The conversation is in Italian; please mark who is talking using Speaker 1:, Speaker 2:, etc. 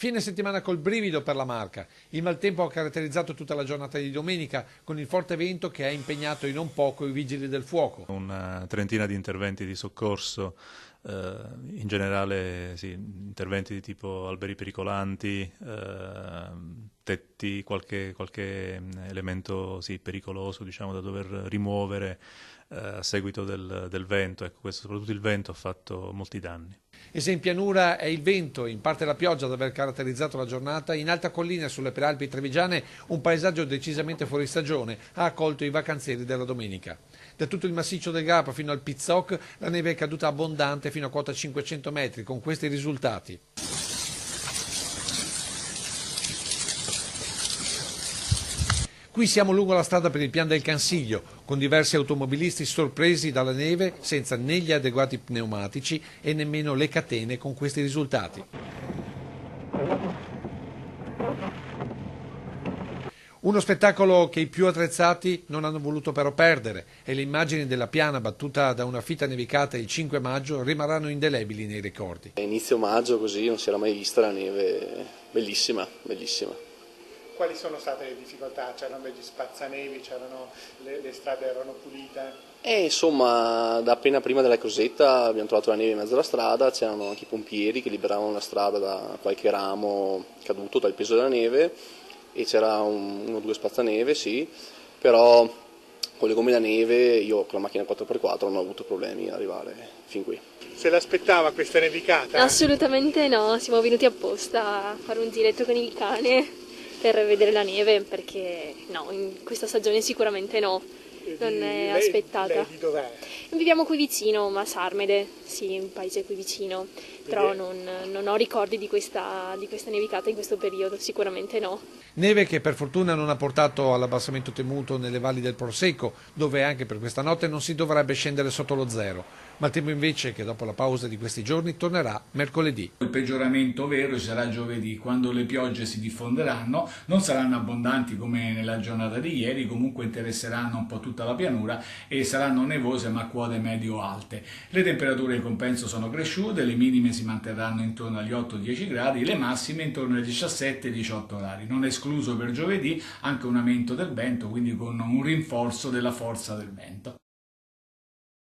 Speaker 1: Fine settimana col brivido per la Marca. Il maltempo ha caratterizzato tutta la giornata di domenica con il forte vento che ha impegnato in non poco i vigili del fuoco.
Speaker 2: Una trentina di interventi di soccorso, in generale sì, interventi di tipo alberi pericolanti, tetti, qualche elemento sì, pericoloso diciamo, da dover rimuovere a seguito del vento. Ecco, questo, soprattutto il vento ha fatto molti danni.
Speaker 1: E se in pianura è il vento, in parte la pioggia ad aver caratterizzato la giornata, in alta collina sulle prealpi trevigiane un paesaggio decisamente fuori stagione ha accolto i vacanzieri della domenica. Da tutto il massiccio del Garpa fino al Pizzoc la neve è caduta abbondante fino a quota 500 metri, con questi risultati. Qui siamo lungo la strada per il Pian del Cansiglio, con diversi automobilisti sorpresi dalla neve senza né gli adeguati pneumatici e nemmeno le catene con questi risultati. Uno spettacolo che i più attrezzati non hanno voluto però perdere e le immagini della piana battuta da una fitta nevicata il 5 maggio rimarranno indelebili nei ricordi.
Speaker 3: Inizio maggio così non si era mai vista la neve, bellissima, bellissima.
Speaker 4: Quali sono state le difficoltà? C'erano degli spazzanevi, le strade erano pulite?
Speaker 3: Insomma, da appena prima della Cosetta abbiamo trovato la neve in mezzo alla strada, c'erano anche i pompieri che liberavano la strada da qualche ramo caduto dal peso della neve e c'era uno o due spazzaneve, sì, però con le gomme da neve io con la macchina 4x4 non ho avuto problemi ad arrivare fin qui.
Speaker 4: Se l'aspettava questa nevicata?
Speaker 5: Assolutamente no, siamo venuti apposta a fare un giretto con il cane per vedere la neve, perché no, in questa stagione sicuramente no, non è aspettata.
Speaker 4: Lei di dov'è?
Speaker 5: Viviamo qui vicino, a Sarmede, sì, un paese qui vicino, però non ho ricordi di questa nevicata in questo periodo, sicuramente no.
Speaker 1: Neve che per fortuna non ha portato all'abbassamento temuto nelle valli del Prosecco, dove anche per questa notte non si dovrebbe scendere sotto lo zero, ma temo invece che dopo la pausa di questi giorni tornerà mercoledì.
Speaker 6: Il peggioramento vero ci sarà giovedì, quando le piogge si diffonderanno, non saranno abbondanti come nella giornata di ieri, comunque interesseranno un po' tutta la pianura e saranno nevose ma a quote medio-alte. Le temperature in compenso sono cresciute, le minime si manterranno intorno agli 8-10 gradi, le massime intorno ai 17-18 gradi. Non è escluso per giovedì anche un aumento del vento, quindi con un rinforzo della forza del vento.